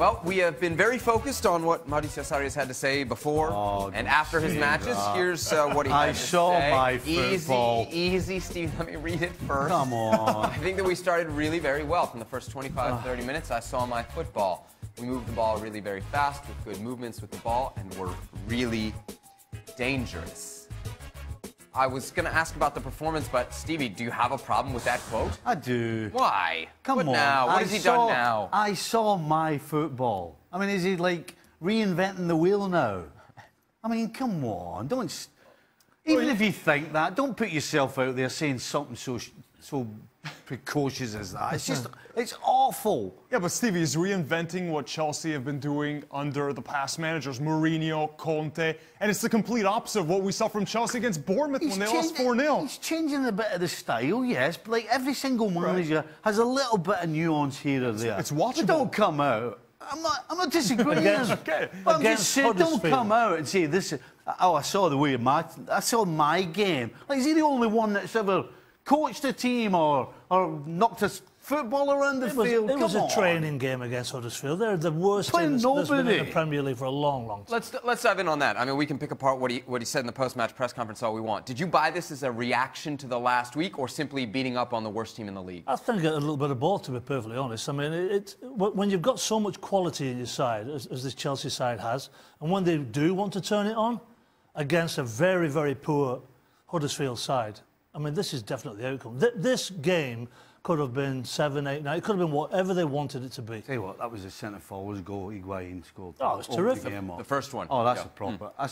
Well, we have been very focused on what Mauricio Sarri has had to say before and after his matches. Here's what he had to say. I saw my football. Easy, Steve. Let me read it first. Come on. I think that we started really very well. From the first 25, 30 minutes, I saw my football. We moved the ball really very fast with good movements with the ball, and were really dangerous. I was going to ask about the performance, but Stevie, do you have a problem with that quote? I do. Why? Come on. Now? What has he done now? I saw my football. I mean, is he like reinventing the wheel now? I mean, come on. Don't. Even if you think that, don't put yourself out there saying something so precocious as that. It's just, it's awful. Yeah, but Stevie, he's reinventing what Chelsea have been doing under the past managers, Mourinho, Conte, and it's the complete opposite of what we saw from Chelsea against Bournemouth when they lost 4-0. He's changing a bit of the style, yes, but like every single manager has a little bit of nuance here or there. It's watchable. But don't come out. I'm not disagreeing. Okay. But I'm just saying, don't come out and say this. Oh, I saw the way I saw my game. Like, is he the only one that's ever coached a team or knocked a football around the field? It was a training game against Huddersfield. They're the worst team that's been in the Premier League for a long, long time. Let's dive in on that. I mean, we can pick apart what he said in the post-match press conference all we want. Did you buy this as a reaction to the last week, or simply beating up on the worst team in the league? I think a little bit of both, to be perfectly honest. I mean, when you've got so much quality in your side, as this Chelsea side has, and when they do want to turn it on against a very, very poor Huddersfield side, I mean, this is definitely the outcome. This game could have been 7, 8, 9. It could have been whatever they wanted it to be. Tell you what, that was a centre-forward's goal. Higuain scored. Oh, it was terrific. The first one. Oh, that's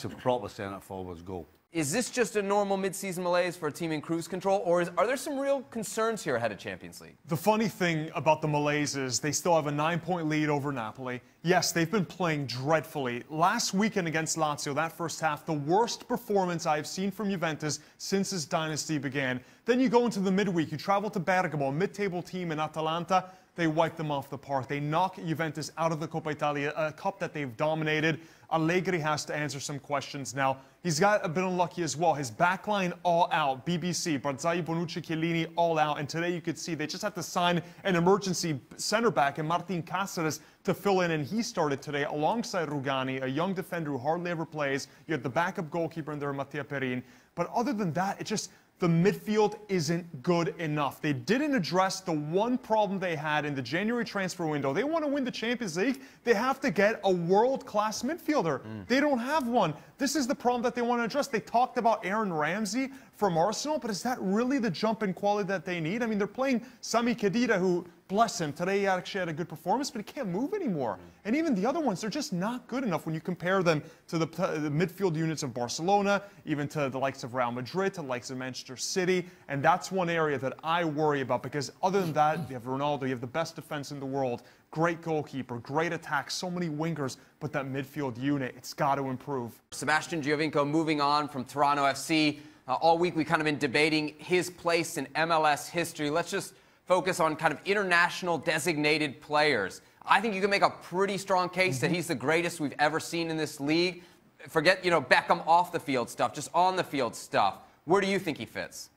a proper centre-forward's goal. Is this just a normal mid-season malaise for a team in cruise control, or are there some real concerns here ahead of Champions League? The funny thing about the malaise is they still have a 9-point lead over Napoli. Yes, they've been playing dreadfully. Last weekend against Lazio, that first half, the worst performance I've seen from Juventus since this dynasty began. Then you go into the midweek, you travel to Bergamo, a mid-table team in Atalanta. They wipe them off the park. They knock Juventus out of the Coppa Italia, a cup that they've dominated. Allegri has to answer some questions now. He's got a bit unlucky as well. His backline all out. BBC, Barzagli, Bonucci, Chiellini all out. And today you could see they just had to sign an emergency center back and Martin Cáceres to fill in. And he started today alongside Rugani, a young defender who hardly ever plays. You had the backup goalkeeper in there, Mattia Perin. But other than that, it's just the midfield isn't good enough. They didn't address the one problem they had in the January transfer window. They want to win the Champions League. They have to get a world-class midfielder. They don't have one. This is the problem that they want to address. They talked about Aaron Ramsey from Arsenal, but is that really the jump in quality that they need? I mean, they're playing Sami Khedira, who, bless him, today he actually had a good performance, but he can't move anymore. And even the other ones, they're just not good enough when you compare them to the midfield units of Barcelona, even to the likes of Real Madrid, to the likes of Manchester City. And that's one area that I worry about, because other than that, you have Ronaldo, you have the best defense in the world, great goalkeeper, great attack, so many wingers, but that midfield unit, it's got to improve. Sebastian Giovinco moving on from Toronto FC. All week we've kind of been debating his place in MLS history. Let's just focus on kind of international designated players. I think you can make a pretty strong case that he's the greatest we've ever seen in this league. Forget, Beckham off the field stuff, just on the field stuff. Where do you think he fits?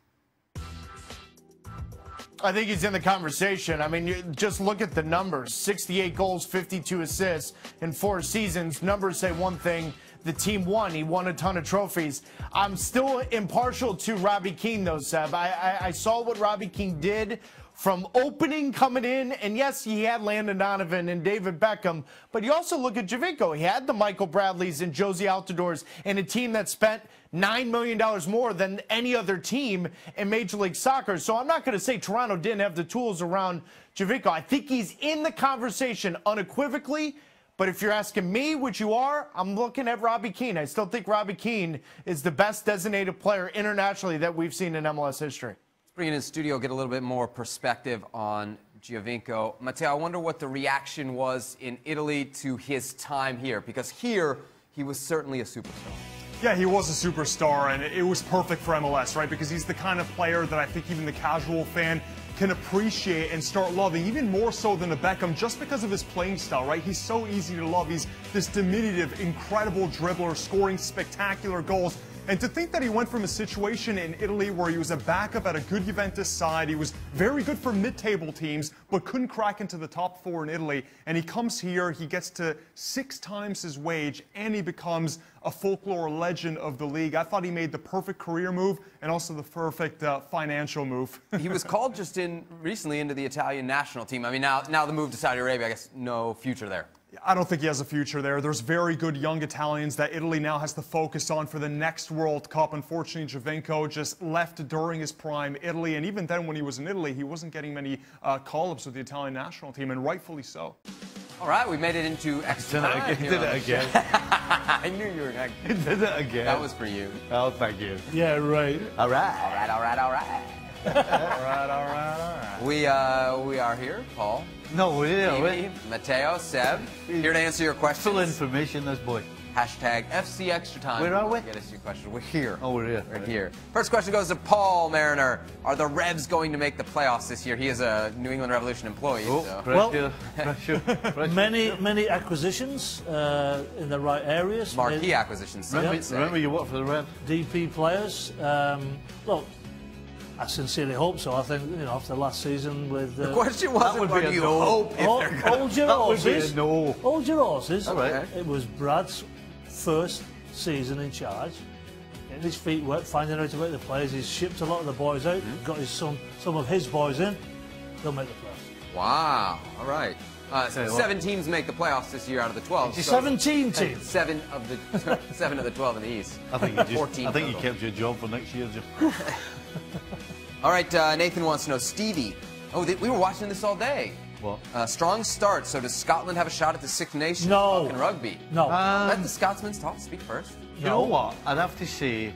I think he's in the conversation. I mean, you just look at the numbers. 68 goals, 52 assists in 4 seasons. Numbers say one thing. The team won. He won a ton of trophies. I'm still impartial to Robbie Keane, though, Seb. I saw what Robbie Keane did from opening, coming in, and yes, he had Landon Donovan and David Beckham, but you also look at Giovinco. He had the Michael Bradleys and Josie Altidores and a team that spent $9 million more than any other team in Major League Soccer. So I'm not going to say Toronto didn't have the tools around Giovinco. I think he's in the conversation unequivocally. But if you're asking me, which you are, I'm looking at Robbie Keane. I still think Robbie Keane is the best designated player internationally that we've seen in MLS history. Let's bring it in the studio, get a little bit more perspective on Giovinco. Matteo, I wonder what the reaction was in Italy to his time here, because here he was certainly a superstar. Yeah, he was a superstar, and it was perfect for MLS, right? Because he's the kind of player that I think even the casual fan can appreciate and start loving, even more so than a Beckham, just because of his playing style, right? He's so easy to love. He's this diminutive, incredible dribbler, scoring spectacular goals. And to think that he went from a situation in Italy where he was a backup at a good Juventus side, he was very good for mid-table teams, but couldn't crack into the top 4 in Italy. And he comes here, he gets to 6 times his wage, and he becomes a folklore legend of the league. I thought he made the perfect career move and also the perfect financial move. He was called just recently into the Italian national team. I mean, now the move to Saudi Arabia, I guess no future there. I don't think he has a future there. There's very good young Italians that Italy now has to focus on for the next World Cup. Unfortunately, Giovinco just left during his prime Italy, and even then when he was in Italy, he wasn't getting many call-ups with the Italian national team, and rightfully so. All right, we made it into extra time. Did it again. I knew you were going to. Did it again. That was for you. Oh, thank you. Yeah, right. All right. All right. All right. We are here, Paul. No, we're Stevie, Matteo, Seb, here to answer your questions. full information, this boy. Hashtag FC Extra Time. Where are we? Get us your question. We're here. Oh, we're here. We're here. First question goes to Paul Mariner. Are the Revs going to make the playoffs this year? He is a New England Revolution employee. Oh, So. pressure. Many acquisitions in the right areas. Marquee acquisitions. some would say. Remember you work for the Revs? DP players. Look, I sincerely hope so. I think, after last season with... The question wasn't would what be do a you no. hope if they're going to... Hold your That would be a horses. no. Hold your horses. All right. It was Brad's first season in charge. Getting his feet wet, finding out about the players. He's shipped a lot of the boys out, got some of his boys in. They'll make the playoffs. Wow. All right. 7 teams make the playoffs this year out of the 12. So 17 teams. 7 of the 12 in the East. I think you 14 I think you total. kept your job for next year, Jim. All right, Nathan wants to know, Stevie. Oh, we were watching this all day. What? Strong start. So does Scotland have a shot at the Six Nations No. in rugby? No. Let the Scotsmen speak first. You know what? I'd have to say,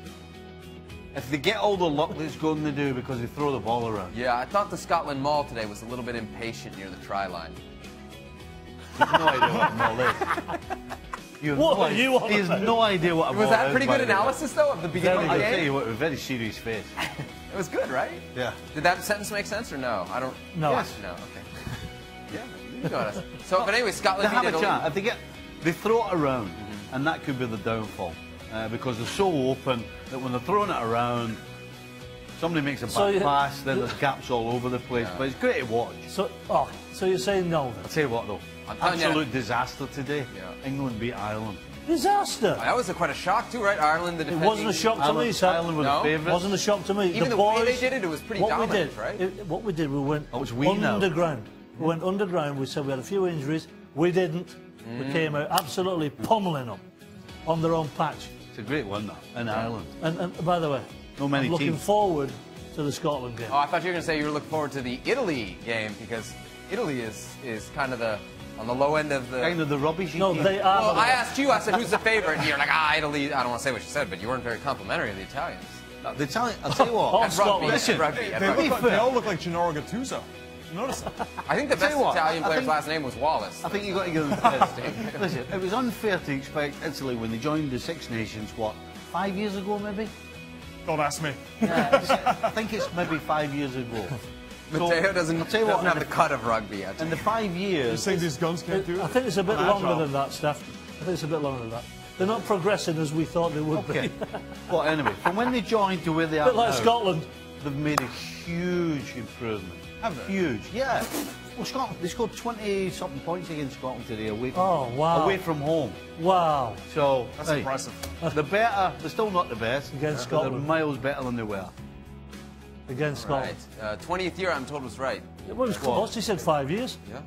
if they get all the luck that's going to do because they throw the ball around. Yeah, I thought the Scotland Maul today was a little bit impatient near the try line. You've no idea what a ball is. He has no idea what a ball is. Was that pretty by good the way. analysis, though, of the beginning I'll of the tell game? you what, with a very serious face. It was good, right? Yeah. Did that sentence make sense or no? I don't... No. Yes. No, okay. Yeah, you got us. So, but anyway, They Scotland have beat a Italy. chance. If they throw it around, and that could be the downfall. Because they're so open that when they're throwing it around, somebody makes a back pass, then there's gaps all over the place. Yeah. But it's great to watch. So you're saying no then? I'll tell you what though, I'm telling you- absolute disaster today. Yeah. England beat Ireland. Disaster. That was quite a shock, too, right? Ireland, the It defending... wasn't a shock to me, sir. Ireland were No? the It favourites. wasn't a shock to me. Even the way they did it, it was pretty dominant, right? What we did, we went Oh, it's we now. underground. We went underground. We said we had a few injuries. We didn't. We came out absolutely pummeling them on their own patch. It's a great one that in Ireland. And by the way, No many I'm looking teams. forward to the Scotland game. Oh, I thought you were going to say you were looking forward to the Italy game because Italy is kind of on the low end of the... Kind of the rubbish. No, they are. Well, I asked you, I said, who's the favorite? And you're like, Italy. I don't want to say what you said, but you weren't very complimentary of the Italians. The Italian, I'll tell you what. Oh, At rugby, Listen, at rugby, at They, rugby. they all look like Gennaro Gattuso. Notice that. I think the Tell best you what, Italian I player's think- last name was Wallace. I think you've got to give them credit. Listen, it was unfair to expect Italy when they joined the Six Nations, 5 years ago maybe? Don't ask me. I think it's maybe 5 years ago. Matteo doesn't I'll tell you what, have the cut of rugby. I tell In you. the 5 You years, think these guns can't do it? I think it's a bit I'm longer agile. than that, Steph. I think it's a bit longer than that. They're not progressing as we thought they would okay. be. Well, anyway, from when they joined to where they A are bit like now, Scotland. they've made a huge improvement. Have they? Huge, yeah. Well, Scotland, they scored 20-something points against Scotland today away from, Oh, wow. away from home. Wow. So, That's hey, impressive. they're better. They're still not the best. Against but Scotland. They're miles better than they were. Against Right. Scotland. 20th year, I'm told, was right. It was close. He said 5 years. Yeah.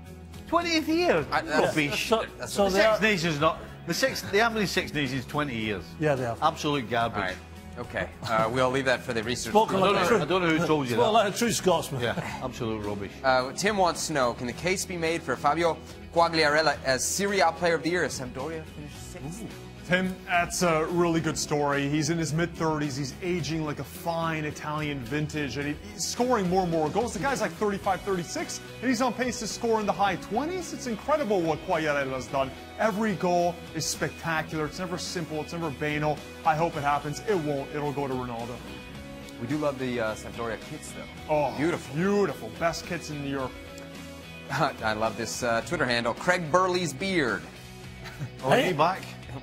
20th year? That's- Rubbish. So, That's so what they are, Six Nations not... The average Six Nations 20 years. yeah, they are. Absolute All garbage. right. Okay. We'll leave that for the research. Spoken I like don't, a know, true, I don't know who told you well, that. like a true Scotsman. Yeah, absolute rubbish. Tim wants to know, can the case be made for Fabio Quagliarella as Serie A Player of the Year as Sampdoria finished sixth? Tim, that's a really good story. He's in his mid-30s. He's aging like a fine Italian vintage, and he's scoring more and more goals. The guy's like 35, 36, and he's on pace to score in the high 20s. It's incredible what Quagliarella's done. Every goal is spectacular. It's never simple. It's never banal. I hope it happens. It won't. It'll go to Ronaldo. We do love the Sampdoria kits, though. Oh, Beautiful. Beautiful. Best kits in Europe. I love this Twitter handle, Craig Burley's beard. Oh, is he back?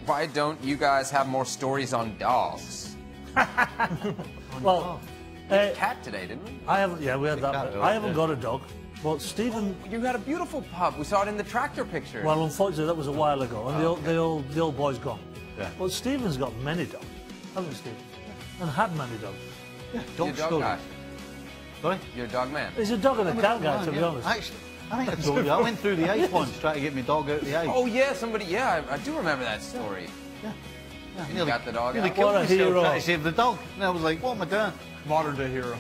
Why don't you guys have more stories on dogs? Well, Cat today, didn't we? I haven't. Yeah, we had that. cat, I haven't got a dog, but Stephen. You had a beautiful pup. We saw it in the tractor picture. Well, unfortunately, that was a while ago, and the old boy's gone. Yeah. But Stephen's got many dogs, hasn't Stephen? And had many dogs. You're Dog a dog story. guy. Sorry? You're a dog man. He's a dog and a cat guy, to be honest. Actually, I think I told you, I went through the ice once trying to get my dog out of the ice. Oh yeah, somebody. Yeah, I do remember that story. Yeah. And you got the dog Nearly out. killed What a myself hero. trying to save the dog. And I was like, what am I doing? Modern day hero.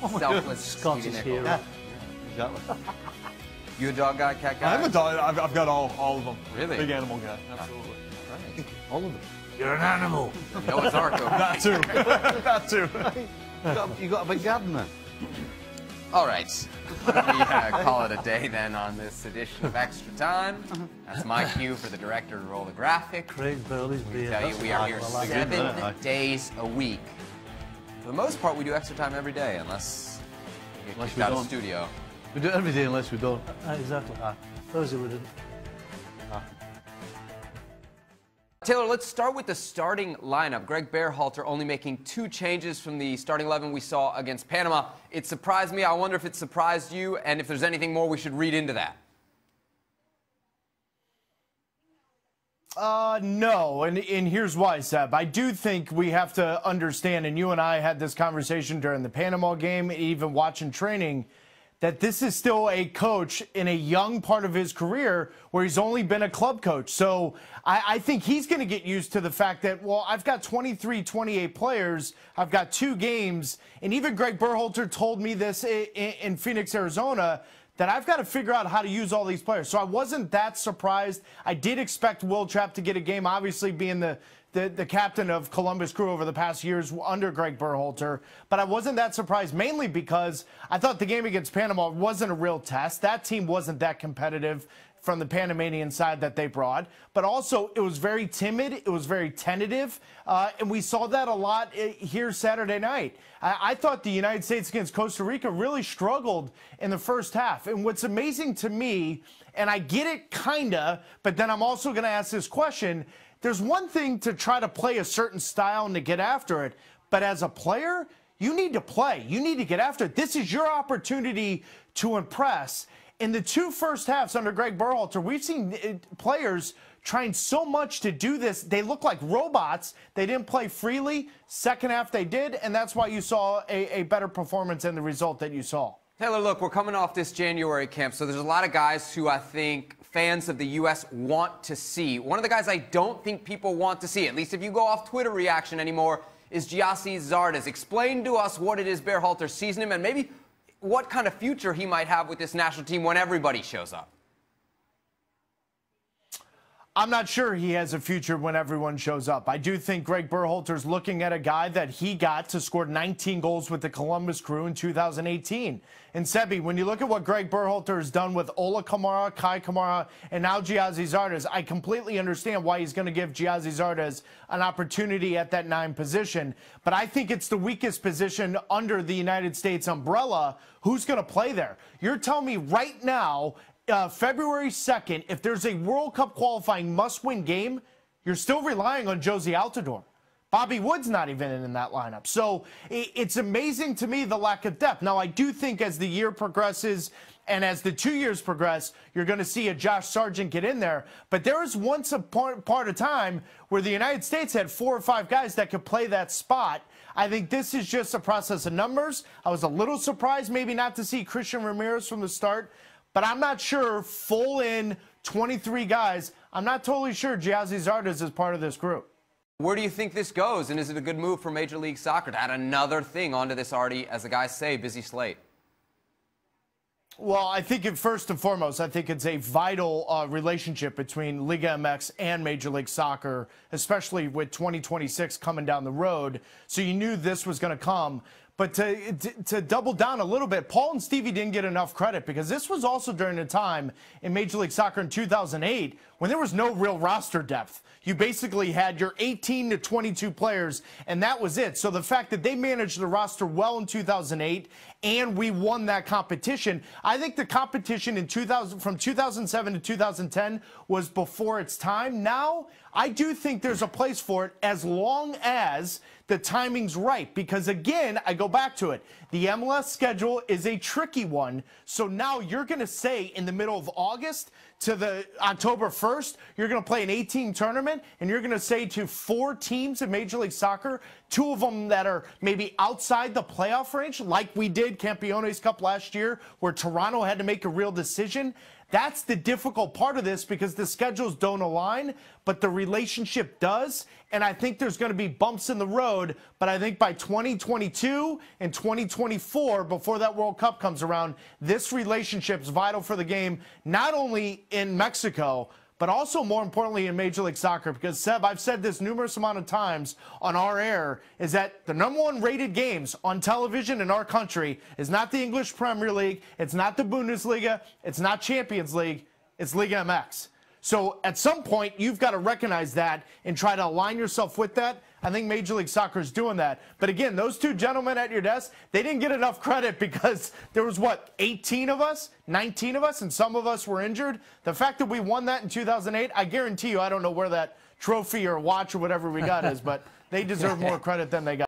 Yeah. Selfless Scottish Stevie Nicol. hero. Yeah, exactly. You a dog guy, cat guy? I have a dog. I've got all of them. Really? Big animal guy. Absolutely. Right. All of them. You're an animal. Noah's Ark. over That too. That too. You got a big garden there. All right. Why don't we call it a day then on this edition of Extra Time. That's my cue for the director to roll the graphic. Craig Burley's beard. Tell you, That's we are right. here I like it. 7 days a week. For the most part, we do Extra Time every day, unless we get kicked we out of don't. studio. We do it every day unless we don't. Exactly. Thursday we didn't. Taylor, let's start with the starting lineup. Greg Berhalter only making 2 changes from the starting 11 we saw against Panama. It surprised me. I wonder if it surprised you, and if there's anything more we should read into that. No, and here's why, Seb. I do think we have to understand, and you and I had this conversation during the Panama game, even watching training, that this is still a coach in a young part of his career where he's only been a club coach. So I think he's going to get used to the fact that, well, I've got 23, 28 players. I've got 2 games. And even Greg Berhalter told me this in Phoenix, Arizona, that I've got to figure out how to use all these players. So I wasn't that surprised. I did expect Will Trapp to get a game, obviously being the captain of Columbus Crew over the past years under Greg Berhalter. But I wasn't that surprised, mainly because I thought the game against Panama wasn't a real test. That team wasn't that competitive from the Panamanian side that they brought. But also, it was very timid. It was very tentative. And we saw that a lot here Saturday night. I thought the United States against Costa Rica really struggled in the first half. And what's amazing to me, and I get it kinda, but then I'm also going to ask this question, there's one thing to try to play a certain style and to get after it, but as a player, you need to play. You need to get after it. This is your opportunity to impress. In the 2 first halves under Greg Berhalter, we've seen players trying so much to do this. They look like robots. They didn't play freely. Second half they did, and that's why you saw a better performance in the result that you saw. Taylor, look, we're coming off this January camp, so there's a lot of guys who I think fans of the U.S. want to see. One of the guys I don't think people want to see, at least if you go off Twitter reaction anymore, is Gyasi Zardes. Explain to us what it is Berhalter sees in him and maybe what kind of future he might have with this national team when everybody shows up. I'm not sure he has a future when everyone shows up. I do think Greg Berhalter's looking at a guy that he got to score 19 goals with the Columbus Crew in 2018. And Sebi, when you look at what Greg Berhalter has done with Ola Kamara, Kai Kamara, and now Gyasi Zardes, I completely understand why he's going to give Gyasi Zardes an opportunity at that 9 position. But I think it's the weakest position under the United States umbrella. Who's going to play there? You're telling me right now, February 2nd, if there's a World Cup qualifying must-win game, you're still relying on Josie Altidore. Bobby Wood's not even in that lineup. So it's amazing to me the lack of depth. Now, I do think as the year progresses and as the 2 years progress, you're going to see a Josh Sargent get in there. But there was once a part of time where the United States had 4 or 5 guys that could play that spot. I think this is just a process of numbers. I was a little surprised maybe not to see Christian Ramirez from the start. But I'm not sure, full in 23 guys, I'm not totally sure Gyasi Zardes is part of this group. Where do you think this goes? And is it a good move for Major League Soccer to add another thing onto this already, as the guys say, busy slate? Well, I think first and foremost, I think it's a vital relationship between Liga MX and Major League Soccer, especially with 2026 coming down the road. So you knew this was going to come. But to double down a little bit, Paul and Stevie didn't get enough credit because this was also during a time in Major League Soccer in 2008 when there was no real roster depth. You basically had your 18 to 22 players, and that was it. So the fact that they managed the roster well in 2008 and we won that competition, I think the competition in from 2007 to 2010 was before its time. Now, I do think there's a place for it as long as the timing's right because, again, I go back to it. The MLS schedule is a tricky one. So now you're going to say in the middle of August to the October 1st, you're going to play an 8-team tournament, and you're going to say to 4 teams in Major League Soccer, 2 of them that are maybe outside the playoff range, like we did Campeones Cup last year, where Toronto had to make a real decision. That's the difficult part of this because the schedules don't align, but the relationship does. And I think there's going to be bumps in the road, but I think by 2022 and 2024, before that World Cup comes around, this relationship's vital for the game, not only in Mexico, but also more importantly in Major League Soccer. Because, Seb, I've said this numerous amount of times on our air, is that the #1 rated games on television in our country is not the English Premier League, it's not the Bundesliga, it's not Champions League, it's Liga MX. So at some point, you've got to recognize that and try to align yourself with that. I think Major League Soccer is doing that. But again, those 2 gentlemen at your desk, they didn't get enough credit because there was, 18 of us, 19 of us, and some of us were injured. The fact that we won that in 2008, I guarantee you, I don't know where that trophy or watch or whatever we got is, but they deserve more credit than they got.